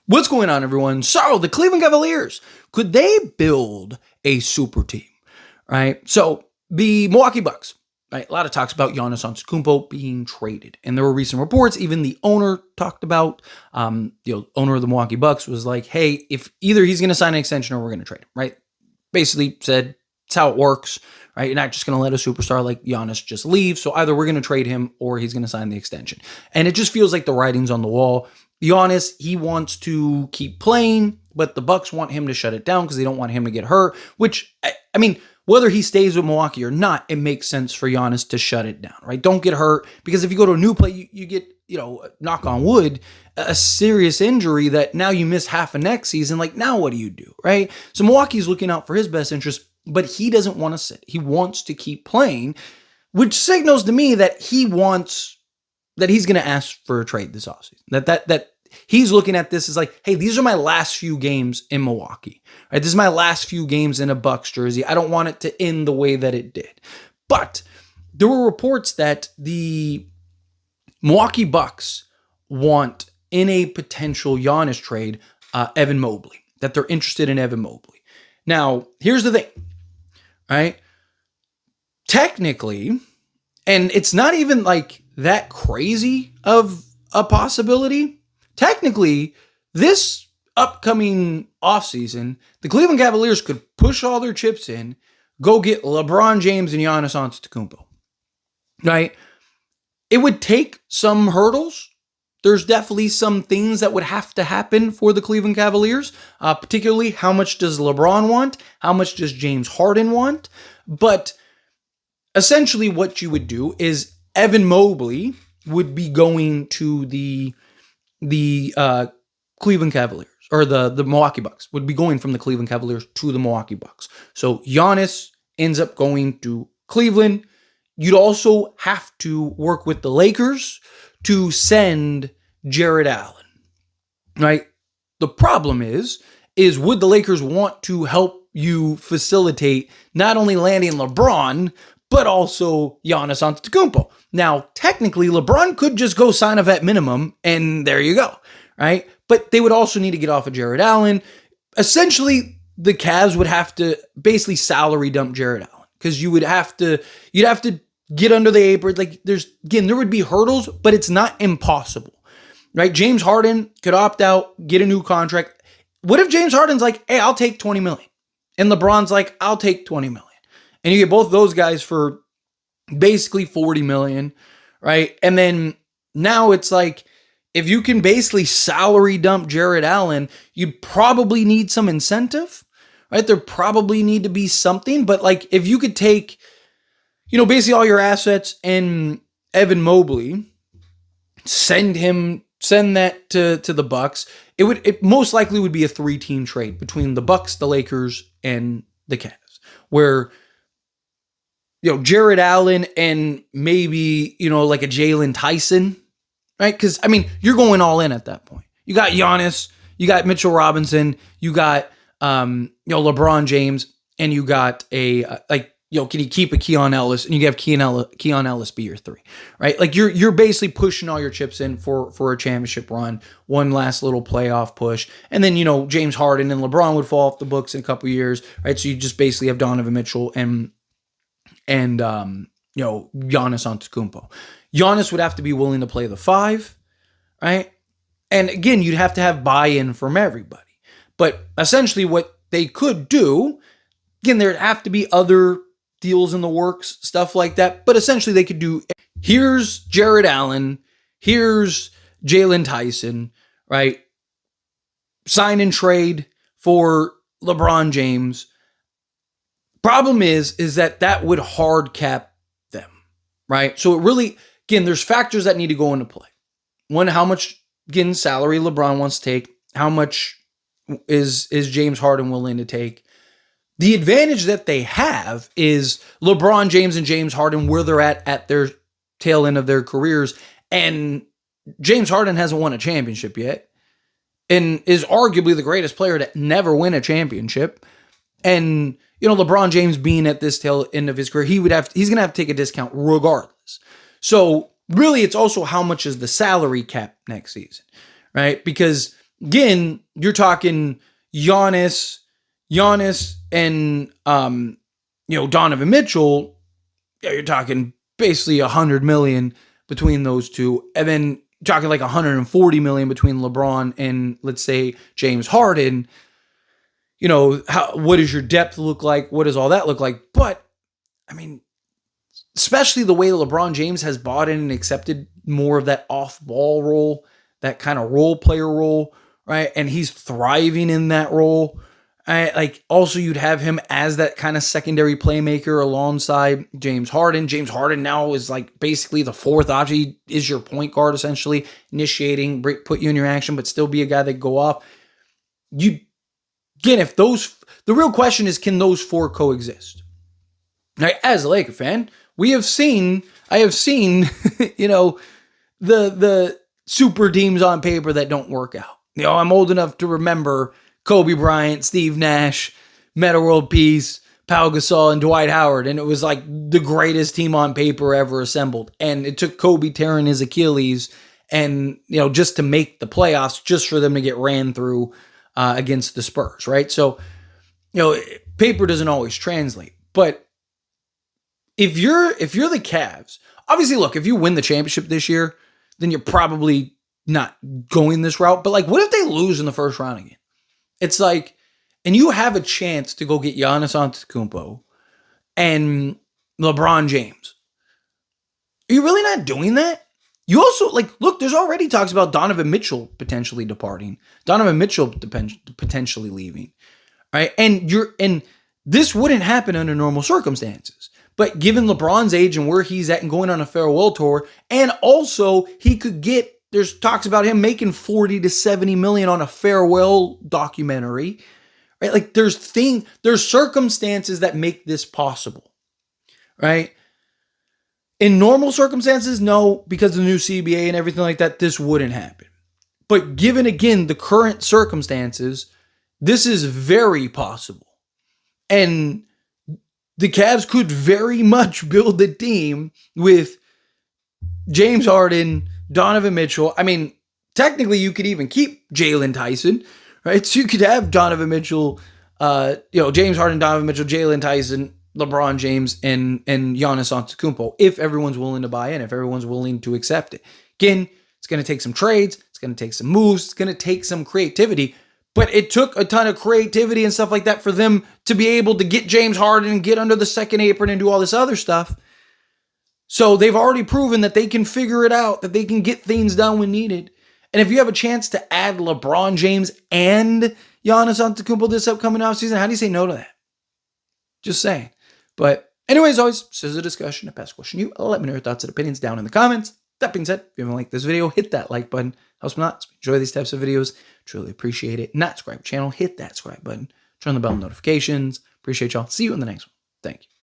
What's going on, everyone? So, the Cleveland Cavaliers, could they build a super team, right? So, the Milwaukee Bucks, right? A lot of talks about Giannis Antetokounmpo being traded. And there were recent reports, even the owner talked about, owner of the Milwaukee Bucks was like, hey, if either he's going to sign an extension or we're going to trade him, right? Basically said, it's how it works, right? You're not just going to let a superstar like Giannis just leave. So, either we're going to trade him or he's going to sign the extension. And it just feels like the writing's on the wall. Giannis, he wants to keep playing, but the Bucks want him to shut it down because they don't want him to get hurt, which, I mean, whether he stays with Milwaukee or not, it makes sense for Giannis to shut it down, right? Don't get hurt, because if you go to a new place, you get, knock on wood, a serious injury that now you miss half of next season. Like, now what do you do, right? So Milwaukee's looking out for his best interest, but he doesn't want to sit. He wants to keep playing, which signals to me that he's going to ask for a trade this offseason. That he's looking at this as like, hey, these are my last few games in Milwaukee, right? This is my last few games in a Bucks jersey. I don't want it to end the way that it did. But there were reports that the Milwaukee Bucks want, in a potential Giannis trade, Evan Mobley, that they're interested in Evan Mobley. Now, here's the thing, right? Technically, and it's not even like that crazy of a possibility. Technically, this upcoming offseason, the Cleveland Cavaliers could push all their chips in, go get LeBron James and Giannis Antetokounmpo, right? It would take some hurdles. There's definitely some things that would have to happen for the Cleveland Cavaliers, particularly how much does LeBron want? How much does James Harden want? But essentially what you would do is Evan Mobley would be going to the Cleveland Cavaliers, or the Milwaukee Bucks would be going from the Cleveland Cavaliers to the Milwaukee Bucks. So Giannis ends up going to Cleveland. You'd also have to work with the Lakers to send Jared Allen, right? The problem is would the Lakers want to help you facilitate not only landing LeBron, but also Giannis Antetokounmpo? Now, technically, LeBron could just go sign a vet minimum, and there you go, right? But they would also need to get off of Jared Allen. Essentially, the Cavs would have to basically salary dump Jared Allen, because you'd have to get under the apron. Like, there would be hurdles, but it's not impossible, right? James Harden could opt out, get a new contract. What if James Harden's like, hey, I'll take $20 million, and LeBron's like, I'll take $20 million, and you get both those guys for basically $40 million, right? And then now it's like, if you can basically salary dump Jared Allen, you'd probably need some incentive, right? There probably need to be something, but like, if you could take, basically all your assets and Evan Mobley, send that to the Bucks, it most likely would be a 3-team trade between the Bucks, the Lakers, and the Cavs, where Jared Allen and maybe, like a Jalen Tyson, right? Because, I mean, you're going all in at that point. You got Giannis, you got Mitchell Robinson, you got, LeBron James, and you got can you keep a Keon Ellis, and you have Keon Ellis be your 3, right? Like, you're basically pushing all your chips in for a championship run, one last little playoff push, and then, James Harden and LeBron would fall off the books in a couple years, right? So you just basically have Donovan Mitchell and Giannis Antetokounmpo. Giannis would have to be willing to play the 5, right? And again, you'd have to have buy-in from everybody. But essentially what they could do, again, there'd have to be other deals in the works, stuff like that. But essentially they could do, here's Jared Allen, here's Jalen Tyson, right? Sign and trade for LeBron James. Problem is that would hard cap them, right? So it really, again, there's factors that need to go into play. One, how much, again, salary LeBron wants to take. How much is James Harden willing to take? The advantage that they have is LeBron James and James Harden, where they're at their tail end of their careers. And James Harden hasn't won a championship yet, and is arguably the greatest player to never win a championship. And, LeBron James being at this tail end of his career, he's going to have to take a discount regardless. So really, it's also how much is the salary cap next season, right? Because again, you're talking Giannis, and Donovan Mitchell. Yeah, you're talking basically $100 million between those two, and then talking like $140 million between LeBron and, let's say, James Harden. What does your depth look like? What does all that look like? But I mean, especially the way LeBron James has bought in and accepted more of that off-ball role, that kind of role player role, right? And he's thriving in that role. Also, you'd have him as that kind of secondary playmaker alongside James Harden. James Harden now is like basically the fourth option. He is your point guard, essentially, initiating, put you in your action, but still be a guy that go off. The real question is, can those four coexist? Now, as a Laker fan, I have seen, the super teams on paper that don't work out. I'm old enough to remember Kobe Bryant, Steve Nash, Metta World Peace, Pau Gasol, and Dwight Howard. And it was like the greatest team on paper ever assembled. And it took Kobe tearing his Achilles and, just to make the playoffs, just for them to get ran through against the Spurs, right? So, paper doesn't always translate. But if you're the Cavs, obviously, look, if you win the championship this year, then you're probably not going this route. But like, what if they lose in the first round again? It's like, and you have a chance to go get Giannis Antetokounmpo and LeBron James. Are you really not doing that? You also, look, there's already talks about Donovan Mitchell potentially departing, Donovan Mitchell potentially leaving, right? And this wouldn't happen under normal circumstances. But given LeBron's age and where he's at and going on a farewell tour, and also he could get, there's talks about him making 40 to 70 million on a farewell documentary, right? Like there's circumstances that make this possible, right? In normal circumstances, no, because of the new CBA and everything like that, this wouldn't happen. But given, again, the current circumstances, this is very possible. And the Cavs could very much build a team with James Harden, Donovan Mitchell. I mean, technically, you could even keep Jalen Tyson, right? So you could have Donovan Mitchell, James Harden, Donovan Mitchell, Jalen Tyson, LeBron James, and Giannis Antetokounmpo, if everyone's willing to buy in, if everyone's willing to accept it. Again, it's going to take some trades. It's going to take some moves. It's going to take some creativity. But it took a ton of creativity and stuff like that for them to be able to get James Harden and get under the second apron and do all this other stuff. So they've already proven that they can figure it out, that they can get things done when needed. And if you have a chance to add LeBron James and Giannis Antetokounmpo this upcoming offseason, how do you say no to that? Just saying. But anyways, always, this is a discussion, a past question. You let me know your thoughts and opinions down in the comments. That being said, if you haven't liked this video, hit that like button. Helps me out. Enjoy these types of videos. Truly appreciate it. Not subscribe to the channel, hit that subscribe button. Turn on the bell notifications. Appreciate y'all. See you in the next one. Thank you.